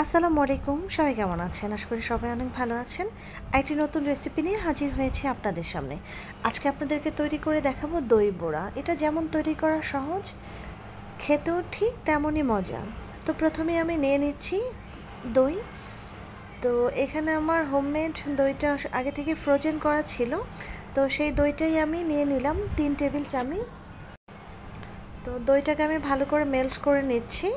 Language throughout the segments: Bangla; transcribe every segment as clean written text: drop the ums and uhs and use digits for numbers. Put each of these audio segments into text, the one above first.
আসসালামু আলাইকুম, সবাই কেমন আছেন? আশা করি সবাই অনেক ভালো আছেন। একটি নতুন রেসিপি নিয়ে হাজির হয়েছি আপনাদের সামনে। আজকে আপনাদেরকে তৈরি করে দেখাবো দই বড়া। এটা যেমন তৈরি করা সহজ, খেতেও ঠিক তেমনই মজা। তো প্রথমে আমি নিয়ে নিচ্ছি দই। তো এখানে আমার হোমমেড দইটা আগে থেকে ফ্রোজেন করা ছিল, তো সেই দইটাই আমি নিয়ে নিলাম 3 টেবিল চামচ। তো দইটাকে আমি ভালো করে মেল্ট করে নিচ্ছি।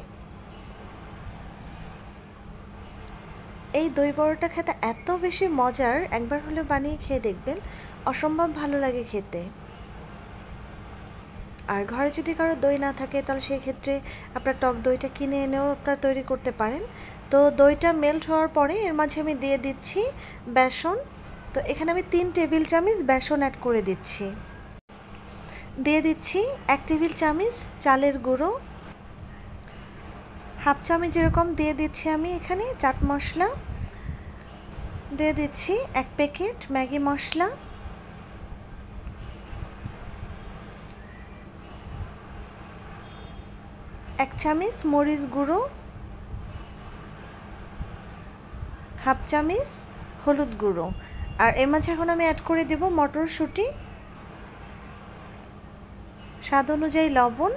এই দই বড়াটা খেতে এত বেশি মজার, একবার হলে বানিয়ে খেয়ে দেখবেন, অসম্ভব ভালো লাগে খেতে। আর ঘরে যদি কারো দই না থাকে তাহলে সেই ক্ষেত্রে আপনার টক দইটা কিনে এনেও আপনারা তৈরি করতে পারেন। তো দইটা মেল্ট হওয়ার পরে এর মাঝে আমি দিয়ে দিচ্ছি বেসন। তো এখানে আমি 3 টেবিল চামচ বেসন অ্যাড করে দিচ্ছি। দিয়ে দিচ্ছি 1 টেবিল চামচ চালের গুঁড়ো, হাফ চামচ যেরকম দিয়ে দিচ্ছি আমি এখানে চাট মশলা, দিয়ে দিচ্ছি 1 প্যাকেট ম্যাগি মশলা, 1 চামচ মরিচ গুঁড়ো, হাফ চামচ হলুদ গুঁড়ো। আর এর মাঝে এখন আমি অ্যাড করে দেব মটরশুঁটি, স্বাদ অনুযায়ী লবণ,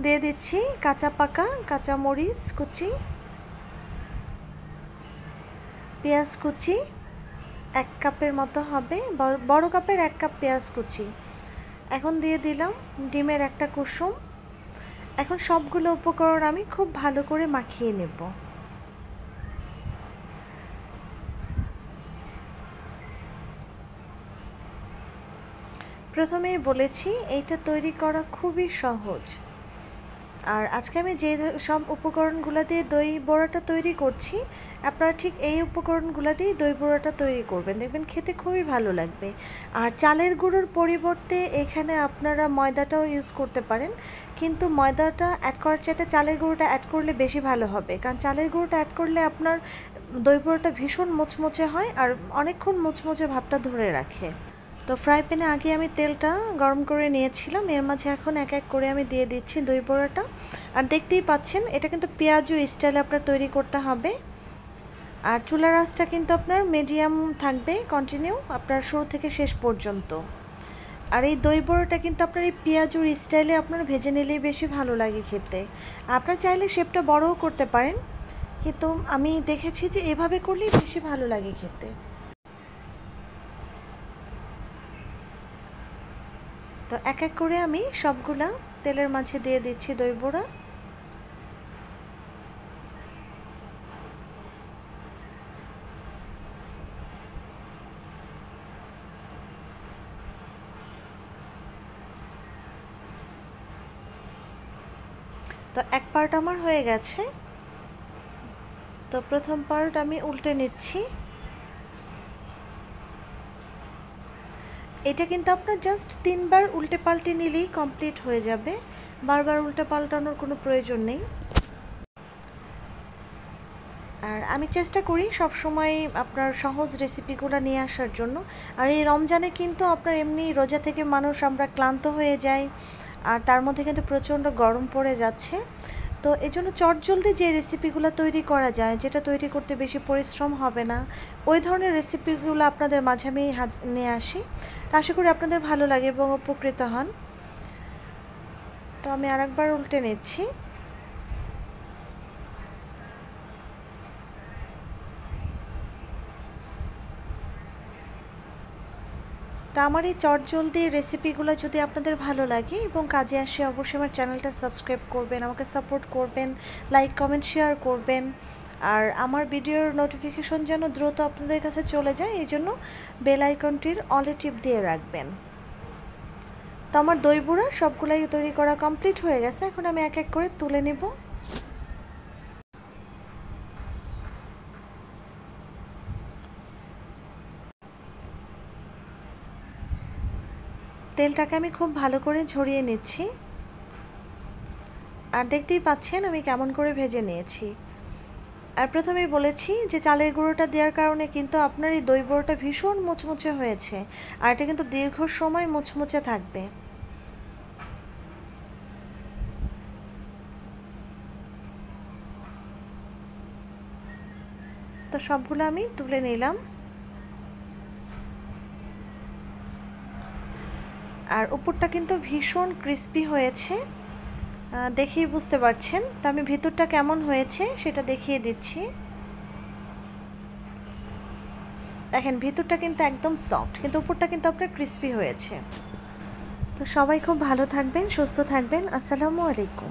দিয়ে দিচ্ছি কাঁচা পাকা কাঁচা মরিচ কুচি, পেঁয়াজ কুচি 1 কাপের মতো হবে, বড় কাপের 1 কাপ পেঁয়াজ কুচি। এখন দিয়ে দিলাম ডিমের একটা কুসুম। এখন সবগুলো উপকরণ আমি খুব ভালো করে মাখিয়ে নেব। প্রথমেই বলেছি এইটা তৈরি করা খুবই সহজ। আর আজকে আমি যে সব উপকরণগুলো দিয়ে দই বড়াটা তৈরি করছি, আপনারা ঠিক এই উপকরণগুলো দিয়ে দই বড়াটা তৈরি করবেন, দেখবেন খেতে খুবই ভালো লাগবে। আর চালের গুঁড়োর পরিবর্তে এখানে আপনারা ময়দাটাও ইউজ করতে পারেন, কিন্তু ময়দাটা অ্যাড করার চাইতে চালের গুঁড়োটা অ্যাড করলে বেশি ভালো হবে, কারণ চালের গুঁড়োটা অ্যাড করলে আপনার দই বড়াটা ভীষণ মুচমুচে হয় আর অনেকক্ষণ মুচমুচে ভাবটা ধরে রাখে। তো ফ্রাই প্যানে আগে আমি তেলটা গরম করে নিয়েছিলাম, এর মাঝে এখন এক এক করে আমি দিয়ে দিচ্ছি দই বড়াটা। আর দেখতেই পাচ্ছেন এটা কিন্তু পেঁয়াজু স্টাইলে আপনার তৈরি করতে হবে। আর চুলার আঁচটা কিন্তু আপনার মিডিয়াম থাকবে কন্টিনিউ আপনার শুরু থেকে শেষ পর্যন্ত। আর এই দই বড়াটা কিন্তু আপনার এই পেঁয়াজুর স্টাইলে আপনার ভেজে নিলেই বেশি ভালো লাগে খেতে। আপনার চাইলে শেপটা বড়ও করতে পারেন, কিন্তু আমি দেখেছি যে এভাবে করলেই বেশি ভালো লাগে খেতে। তো এক এক করে আমি সবগুলা তেলের মাঝে দিয়ে দিচ্ছি দই বড়া। তো এক পার্ট আমার হয়ে গেছে, তো প্রথম পার্ট আমি উল্টে নিচ্ছি। এটা কিন্তু আপনার জাস্ট 3 বার উল্টে পাল্টে নিলেই কমপ্লিট হয়ে যাবে, বারবার উল্টে পাল্টানোর কোনো প্রয়োজন নেই। আর আমি চেষ্টা করি সব সময় আপনার সহজ রেসিপিগুলো নিয়ে আসার জন্য। আর এই রমজানে কিন্তু আপনার এমনি রোজা থেকে মানুষ আমরা ক্লান্ত হয়ে যাই, আর তার মধ্যে কিন্তু প্রচণ্ড গরম পড়ে যাচ্ছে। তো এই জন্য চটজলদি যে রেসিপিগুলো তৈরি করা যায়, যেটা তৈরি করতে বেশি পরিশ্রম হবে না, ওই ধরনের রেসিপিগুলো আপনাদের মাঝে আমি নিয়ে আসি। তো আশা করি আপনাদের ভালো লাগে এবং উপকৃত হন। তো আমি আরেকবার উল্টে নিচ্ছি। তো আমার এই চটজলদি রেসিপিগুলো যদি আপনাদের ভালো লাগে এবং কাজে আসে, অবশ্যই আমার চ্যানেলটা সাবস্ক্রাইব করবেন, আমাকে সাপোর্ট করবেন, লাইক কমেন্ট শেয়ার করবেন। আর আমার ভিডিওর নোটিফিকেশন যেন দ্রুত আপনাদের কাছে চলে যায়, এই জন্য বেল আইকনটির অলে টিপ দিয়ে রাখবেন। তো আমার দই বড়া সবগুলাই তৈরি করা কমপ্লিট হয়ে গেছে, এখন আমি এক এক করে তুলে নেব। তেলটাকে আমি খুব ভালো করে ঝরিয়ে নিচ্ছি। আর দেখতেই পাচ্ছেন আমি কেমন করে ভেজে নিয়েছি। আর প্রথমেই বলেছি যে চালের গুঁড়োটা দেওয়ার কারণে কিন্তু আপনার এই দই বড়াটা ভীষণ মুচমুচে হয়েছে, আর এটা কিন্তু দীর্ঘ সময় মুচমুচে থাকবে। সবগুলো আমি তুলে নিলাম। আর উপরটা কিন্তু ভীষণ ক্রিস্পি হয়েছে, দেখেই বুঝতে পারছেন। তো আমি ভিতরটা কেমন হয়েছে সেটা দেখিয়ে দিচ্ছি। দেখেন ভিতরটা কিন্তু একদম সফট, কিন্তু উপরটা কিন্তু আপনার ক্রিস্পি হয়েছে। তো সবাই খুব ভালো থাকবেন, সুস্থ থাকবেন। আসসালামু আলাইকুম।